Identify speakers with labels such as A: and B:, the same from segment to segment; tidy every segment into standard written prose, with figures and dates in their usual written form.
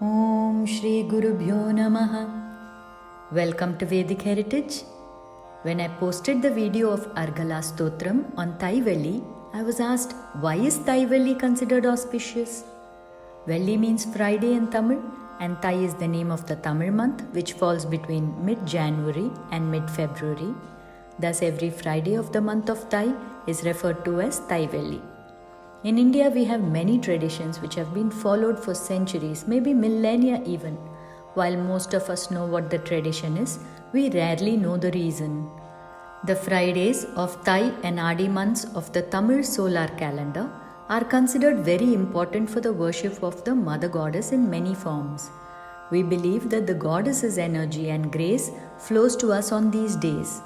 A: Om Shri Gurubhyo Namaha. Welcome to Vedic Heritage. When I posted the video of Argala Stotram on Thai Velli, I was asked, why is Thai Velli considered auspicious? Velli means Friday in Tamil, and Thai is the name of the Tamil month, which falls between mid-January and mid-February. Thus, every Friday of the month of Thai is referred to as Thai Velli. In India, we have many traditions which have been followed for centuries, maybe millennia even. While most of us know what the tradition is, we rarely know the reason. The Fridays of Thai and Adi months of the Tamil solar calendar are considered very important for the worship of the Mother Goddess in many forms. We believe that the Goddess's energy and grace flows to us on these days.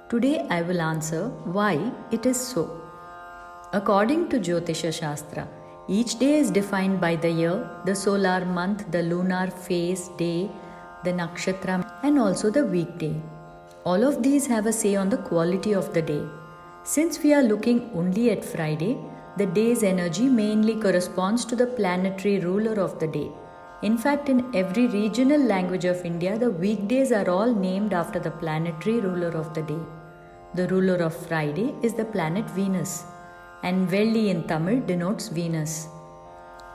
A: Today I will answer why it is so. According to Jyotisha Shastra, each day is defined by the year, the solar month, the lunar phase, day, the nakshatra, and also the weekday. All of these have a say on the quality of the day. Since we are looking only at Friday, the day's energy mainly corresponds to the planetary ruler of the day. In fact, in every regional language of India, the weekdays are all named after the planetary ruler of the day. The ruler of Friday is the planet Venus, and Velli in Tamil denotes Venus.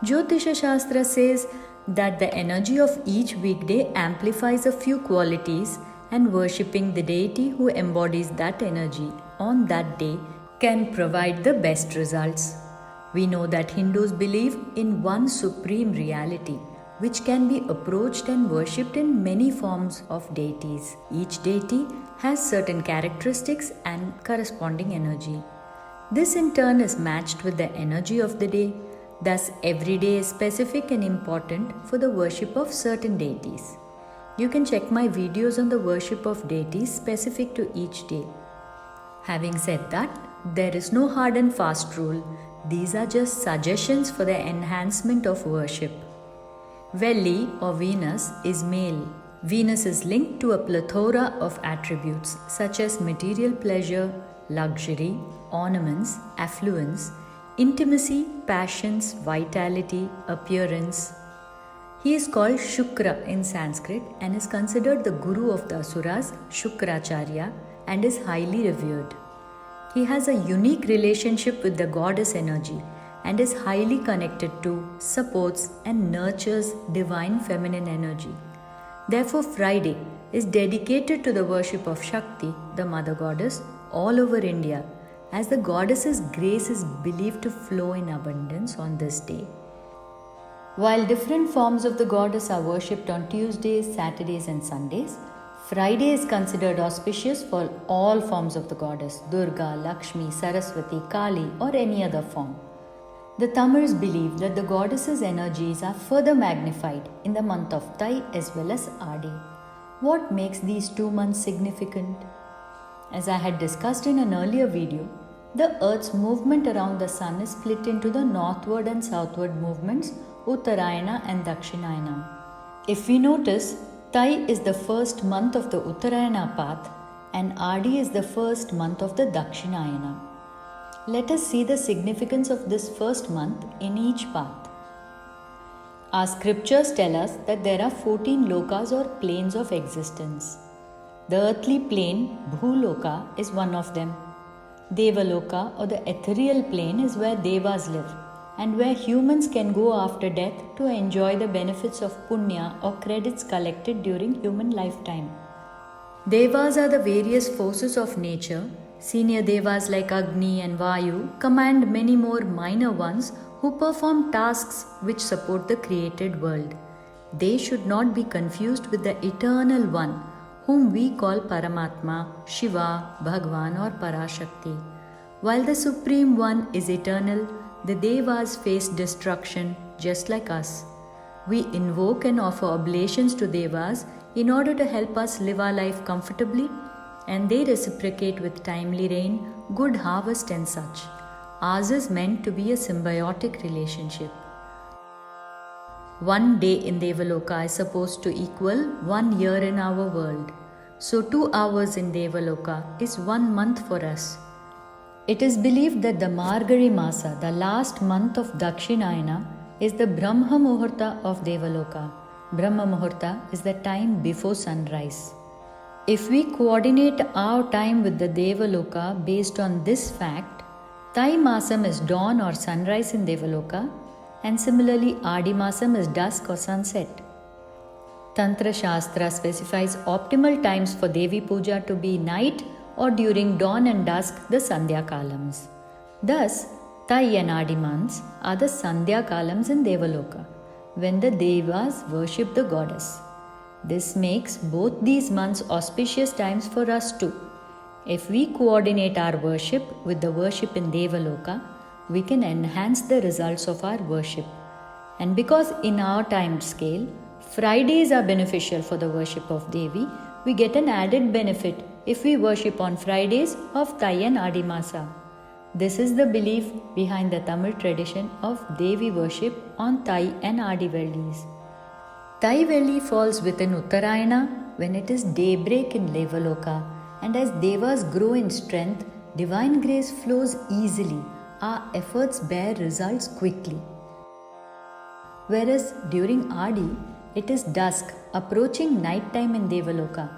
A: Jyotisha Shastra says that the energy of each weekday amplifies a few qualities, and worshipping the deity who embodies that energy on that day can provide the best results. We know that Hindus believe in one supreme reality, which can be approached and worshipped in many forms of deities. Each deity has certain characteristics and corresponding energy. This in turn is matched with the energy of the day. Thus, every day is specific and important for the worship of certain deities. You can check my videos on the worship of deities specific to each day. Having said that, there is no hard and fast rule. These are just suggestions for the enhancement of worship. Velli or Venus is male. Venus is linked to a plethora of attributes such as material pleasure, luxury, ornaments, affluence, intimacy, passions, vitality, appearance. He is called Shukra in Sanskrit and is considered the guru of the Asuras, Shukracharya, and is highly revered. He has a unique relationship with the goddess energy and is highly connected to, supports, and nurtures divine feminine energy. Therefore, Friday is dedicated to the worship of Shakti, the mother goddess, all over India, as the goddess's grace is believed to flow in abundance on this day. While different forms of the goddess are worshipped on Tuesdays, Saturdays, and Sundays, Friday is considered auspicious for all forms of the goddess, Durga, Lakshmi, Saraswati, Kali, or any other form. The Tamils believe that the goddess's energies are further magnified in the month of Thai as well as Adi. What makes these 2 months significant? As I had discussed in an earlier video, the Earth's movement around the Sun is split into the northward and southward movements, Uttarayana and Dakshinayana. If we notice, Thai is the first month of the Uttarayana path and Adi is the first month of the Dakshinayana. Let us see the significance of this first month in each path. Our scriptures tell us that there are 14 lokas or planes of existence. The earthly plane, Bhuloka, is one of them. Devaloka or the ethereal plane is where Devas live and where humans can go after death to enjoy the benefits of punya or credits collected during human lifetime. Devas are the various forces of nature. Senior Devas like Agni and Vayu command many more minor ones who perform tasks which support the created world. They should not be confused with the Eternal One, whom we call Paramatma, Shiva, Bhagwan or Parashakti. While the Supreme One is eternal, the Devas face destruction just like us. We invoke and offer oblations to Devas in order to help us live our life comfortably, and they reciprocate with timely rain, good harvest and such. Ours is meant to be a symbiotic relationship. 1 day in Devaloka is supposed to equal 1 year in our world. So 2 hours in Devaloka is 1 month for us. It is believed that the Margari Masa, the last month of Dakshinayana, is the Brahma Muhurta of Devaloka. Brahma Muhurta is the time before sunrise. If we coordinate our time with the Devaloka based on this fact, Thai Masam is dawn or sunrise in Devaloka, and similarly Adi Masam is dusk or sunset. Tantra Shastra specifies optimal times for Devi Puja to be night or during dawn and dusk, the Sandhya Kalams. Thus, Thai and Adi months are the Sandhya Kalams in Devaloka, when the Devas worship the goddess. This makes both these months auspicious times for us too. If we coordinate our worship with the worship in Devaloka, we can enhance the results of our worship. And because in our time scale, Fridays are beneficial for the worship of Devi, we get an added benefit if we worship on Fridays of Thai and Adi Masa. This is the belief behind the Tamil tradition of Devi worship on Thai and Adi Vellis. Thai Velli falls within Uttarayana when it is daybreak in Devaloka, and as Devas grow in strength, divine grace flows easily. Our efforts bear results quickly. Whereas during Adi, it is dusk, approaching night time in Devaloka,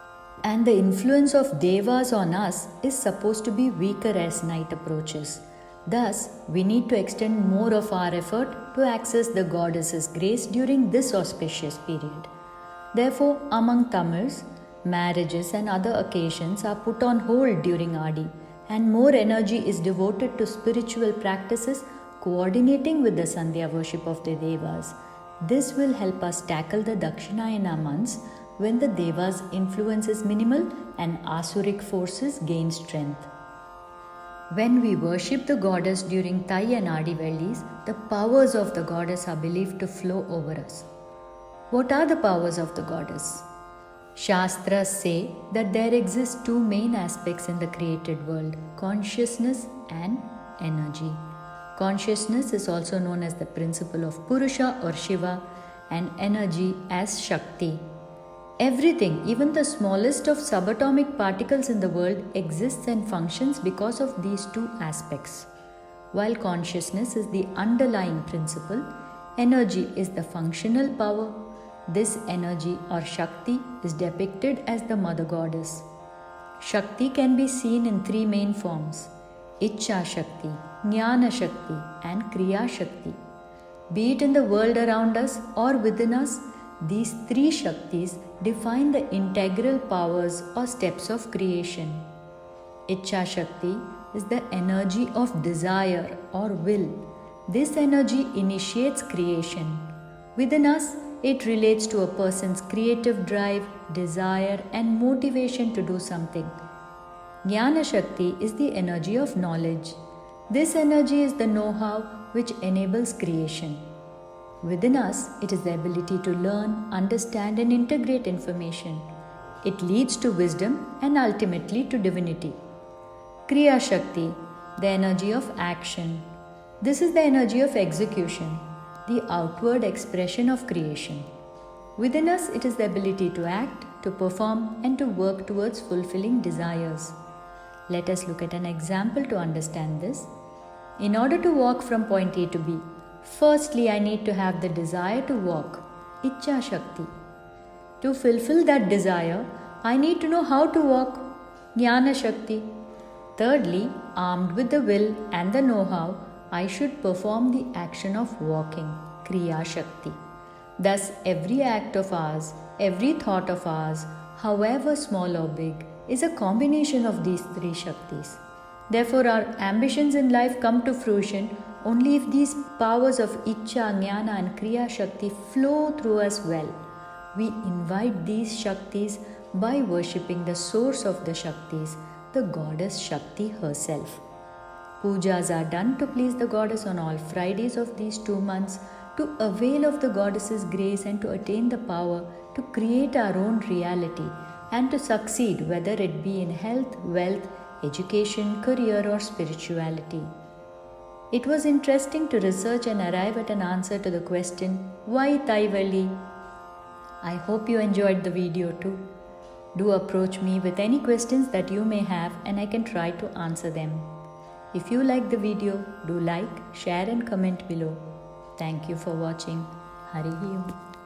A: and the influence of Devas on us is supposed to be weaker as night approaches. Thus, we need to extend more of our effort to access the goddess's grace during this auspicious period. Therefore, among Tamils, marriages and other occasions are put on hold during Adi, and more energy is devoted to spiritual practices coordinating with the Sandhya worship of the Devas. This will help us tackle the Dakshinayana months when the Devas' influence is minimal and Asuric forces gain strength. When we worship the goddess during Thai and Adi Vellis, the powers of the goddess are believed to flow over us. What are the powers of the goddess? Shastras say that there exist two main aspects in the created world: consciousness and energy. Consciousness is also known as the principle of Purusha or Shiva, and energy as Shakti. Everything, even the smallest of subatomic particles in the world, exists and functions because of these two aspects. While consciousness is the underlying principle, energy is the functional power. This energy or Shakti is depicted as the Mother Goddess. Shakti can be seen in three main forms: Ichcha Shakti, Jnana Shakti, and Kriya Shakti. Be it in the world around us or within us, these three Shaktis define the integral powers or steps of creation. Ichcha Shakti is the energy of desire or will. This energy initiates creation. Within us, it relates to a person's creative drive, desire, and motivation to do something. Jnana Shakti is the energy of knowledge. This energy is the know-how which enables creation. Within us, it is the ability to learn, understand, and integrate information. It leads to wisdom and ultimately to divinity. Kriya Shakti, the energy of action. This is the energy of execution, the outward expression of creation. Within us, it is the ability to act, to perform, and to work towards fulfilling desires. Let us look at an example to understand this. In order to walk from point A to B, firstly, I need to have the desire to walk, Ichcha Shakti. To fulfill that desire, I need to know how to walk, Jnana Shakti. Thirdly, armed with the will and the know-how, I should perform the action of walking, Kriya Shakti. Thus, every act of ours, every thought of ours, however small or big, is a combination of these three Shaktis. Therefore, our ambitions in life come to fruition only if these powers of Ichcha, Jnana, and Kriya Shakti flow through us well. We invite these Shaktis by worshipping the source of the Shaktis, the goddess Shakti herself. Pujas are done to please the goddess on all Fridays of these 2 months, to avail of the goddess's grace and to attain the power to create our own reality and to succeed, whether it be in health, wealth, education, career, or spirituality. It was interesting to research and arrive at an answer to the question, why Thai Velli? I hope you enjoyed the video too. Do approach me with any questions that you may have and I can try to answer them. If you like the video, do like, share and comment below. Thank you for watching. Hari Om.